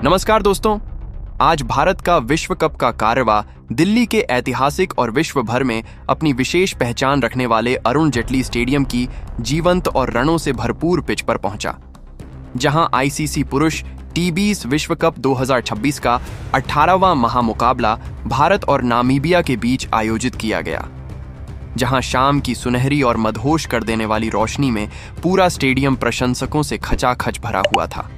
नमस्कार दोस्तों। आज भारत का विश्व कप का कारवां दिल्ली के ऐतिहासिक और विश्व भर में अपनी विशेष पहचान रखने वाले अरुण जेटली स्टेडियम की जीवंत और रणों से भरपूर पिच पर पहुंचा, जहां आईसीसी पुरुष टी20 विश्व कप 2026 का 18वां महामुकाबला भारत और नामीबिया के बीच आयोजित किया गया, जहां शाम की सुनहरी और मदहोश कर देने वाली रोशनी में पूरा स्टेडियम प्रशंसकों से खचाखच भरा हुआ था।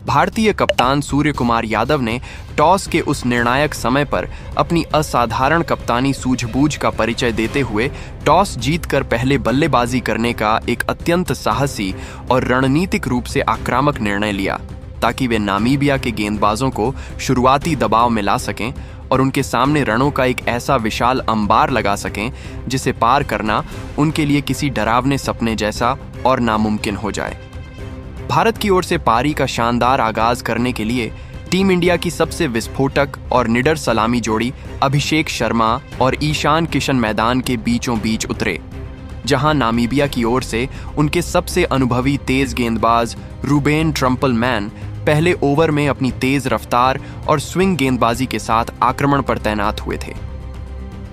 भारतीय कप्तान सूर्य कुमार यादव ने टॉस के उस निर्णायक समय पर अपनी असाधारण कप्तानी सूझबूझ का परिचय देते हुए टॉस जीतकर पहले बल्लेबाजी करने का एक अत्यंत साहसी और रणनीतिक रूप से आक्रामक निर्णय लिया, ताकि वे नामीबिया के गेंदबाजों को शुरुआती दबाव में ला सकें और उनके सामने रणों का एक ऐसा विशाल अंबार लगा सकें जिसे पार करना उनके लिए किसी डरावने सपने जैसा और नामुमकिन हो जाए। भारत की ओर से पारी का शानदार आगाज करने के लिए टीम इंडिया की सबसे विस्फोटक और निडर सलामी जोड़ी अभिषेक शर्मा और ईशान किशन मैदान के बीचों बीच उतरे, जहां नामीबिया की ओर से उनके सबसे अनुभवी तेज गेंदबाज रूबेन ट्रम्पलमैन पहले ओवर में अपनी तेज रफ्तार और स्विंग गेंदबाजी के साथ आक्रमण पर तैनात हुए थे।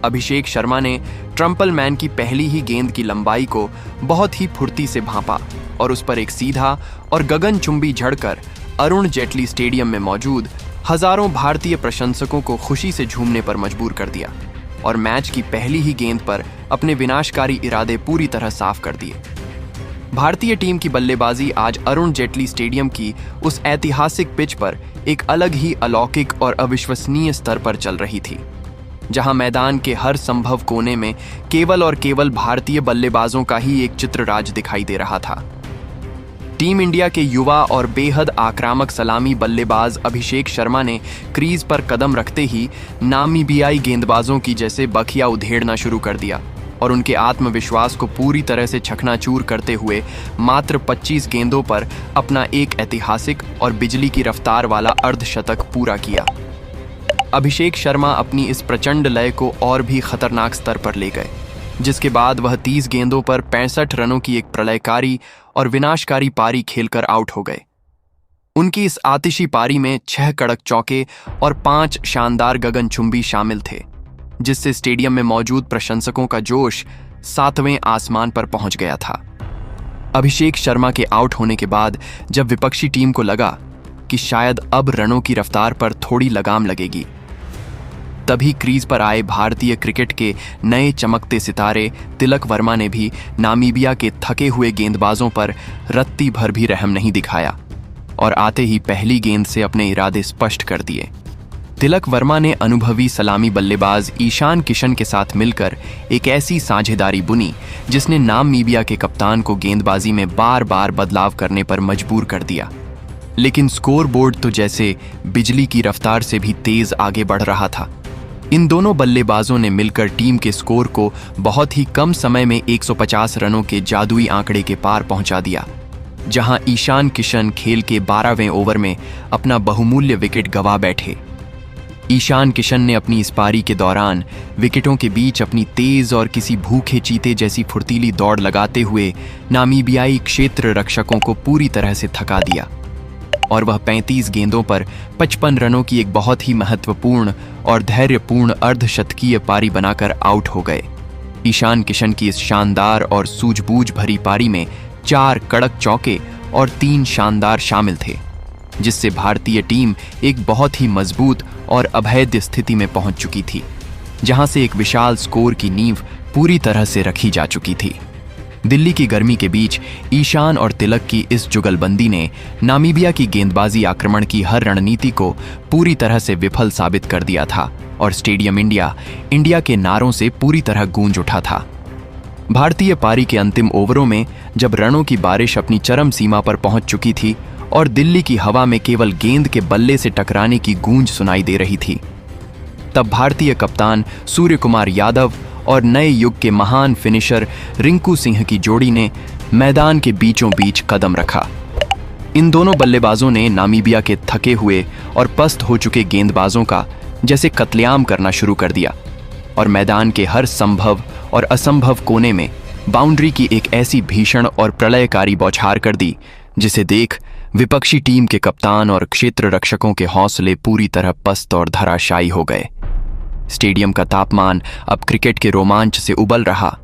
अभिषेक शर्मा ने ट्रम्पलमैन की पहली ही गेंद की लंबाई को बहुत ही फुर्ती से भांपा और उस पर एक सीधा और गगनचुंबी झड़कर अरुण जेटली स्टेडियम में मौजूद हजारों भारतीय प्रशंसकों को खुशी से झूमने पर मजबूर कर दिया और मैच की पहली ही गेंद पर अपने विनाशकारी इरादे पूरी तरह साफ कर दिए। भारतीय टीम की बल्लेबाजी आज अरुण जेटली स्टेडियम की उस ऐतिहासिक पिच पर एक अलग ही अलौकिक और अविश्वसनीय स्तर पर चल रही थी, जहां मैदान के हर संभव कोने में केवल और केवल भारतीय बल्लेबाजों का ही एक चित्रराज दिखाई दे रहा था। टीम इंडिया के युवा और बेहद आक्रामक सलामी बल्लेबाज अभिषेक शर्मा ने क्रीज पर कदम रखते ही नामीबियाई गेंदबाजों की जैसे बखिया उधेड़ना शुरू कर दिया और उनके आत्मविश्वास को पूरी तरह से चकनाचूर करते हुए मात्र 25 गेंदों पर अपना एक ऐतिहासिक और बिजली की रफ्तार वाला अर्धशतक पूरा किया। अभिषेक शर्मा अपनी इस प्रचंड लय को और भी खतरनाक स्तर पर ले गए, जिसके बाद वह 30 गेंदों पर 65 रनों की एक प्रलयकारी और विनाशकारी पारी खेलकर आउट हो गए। उनकी इस आतिशी पारी में 6 कड़क चौके और 5 शानदार गगनचुंबी शामिल थे, जिससे स्टेडियम में मौजूद प्रशंसकों का जोश 7वें आसमान पर पहुंच गया था। अभिषेक शर्मा के आउट होने के बाद जब विपक्षी टीम को लगा कि शायद अब रनों की रफ्तार पर थोड़ी लगाम लगेगी, तभी क्रीज पर आए भारतीय क्रिकेट के नए चमकते सितारे तिलक वर्मा ने भी नामीबिया के थके हुए गेंदबाजों पर रत्ती भर भी रहम नहीं दिखाया और आते ही पहली गेंद से अपने इरादे स्पष्ट कर दिए। तिलक वर्मा ने अनुभवी सलामी बल्लेबाज ईशान किशन के साथ मिलकर एक ऐसी साझेदारी बुनी जिसने नामीबिया के कप्तान को गेंदबाजी में बार बार बदलाव करने पर मजबूर कर दिया। लेकिन स्कोरबोर्ड तो जैसे बिजली की रफ्तार से भी तेज आगे बढ़ रहा था। इन दोनों बल्लेबाजों ने मिलकर टीम के स्कोर को बहुत ही कम समय में 150 रनों के जादुई आंकड़े के पार पहुंचा दिया, जहां ईशान किशन खेल के 12वें ओवर में अपना बहुमूल्य विकेट गंवा बैठे। ईशान किशन ने अपनी इस पारी के दौरान विकेटों के बीच अपनी तेज और किसी भूखे चीते जैसी फुर्तीली दौड़ लगाते हुए नामीबियाई क्षेत्र रक्षकों को पूरी तरह से थका दिया और वह 35 गेंदों पर 55 रनों की एक बहुत ही महत्वपूर्ण और धैर्यपूर्ण अर्धशतकीय पारी बनाकर आउट हो गए। ईशान किशन की इस शानदार और सूझबूझ भरी पारी में 4 कड़क चौके और 3 शानदार शामिल थे, जिससे भारतीय टीम एक बहुत ही मजबूत और अभेद्य स्थिति में पहुंच चुकी थी, जहां से एक विशाल स्कोर की नींव पूरी तरह से रखी जा चुकी थी। दिल्ली की गर्मी के बीच ईशान और तिलक की इस जुगलबंदी ने नामीबिया की गेंदबाजी आक्रमण की हर रणनीति को पूरी तरह से विफल साबित कर दिया था और स्टेडियम इंडिया के नारों से पूरी तरह गूंज उठा था। भारतीय पारी के अंतिम ओवरों में जब रनों की बारिश अपनी चरम सीमा पर पहुंच चुकी थी और दिल्ली की हवा में केवल गेंद के बल्ले से टकराने की गूंज सुनाई दे रही थी, तब भारतीय कप्तान सूर्य कुमार यादव और नए युग के महान फिनिशर रिंकू सिंह की जोड़ी ने मैदान के बीचों बीच कदम रखा। इन दोनों बल्लेबाजों ने नामीबिया के थके हुए और पस्त हो चुके गेंदबाजों का जैसे कत्लेआम करना शुरू कर दिया और मैदान के हर संभव और असंभव कोने में बाउंड्री की एक ऐसी भीषण और प्रलयकारी बौछार कर दी जिसे देख विपक्षी टीम के कप्तान और क्षेत्र रक्षकों के हौसले पूरी तरह पस्त और धराशायी हो गए। स्टेडियम का तापमान अब क्रिकेट के रोमांच से उबल रहा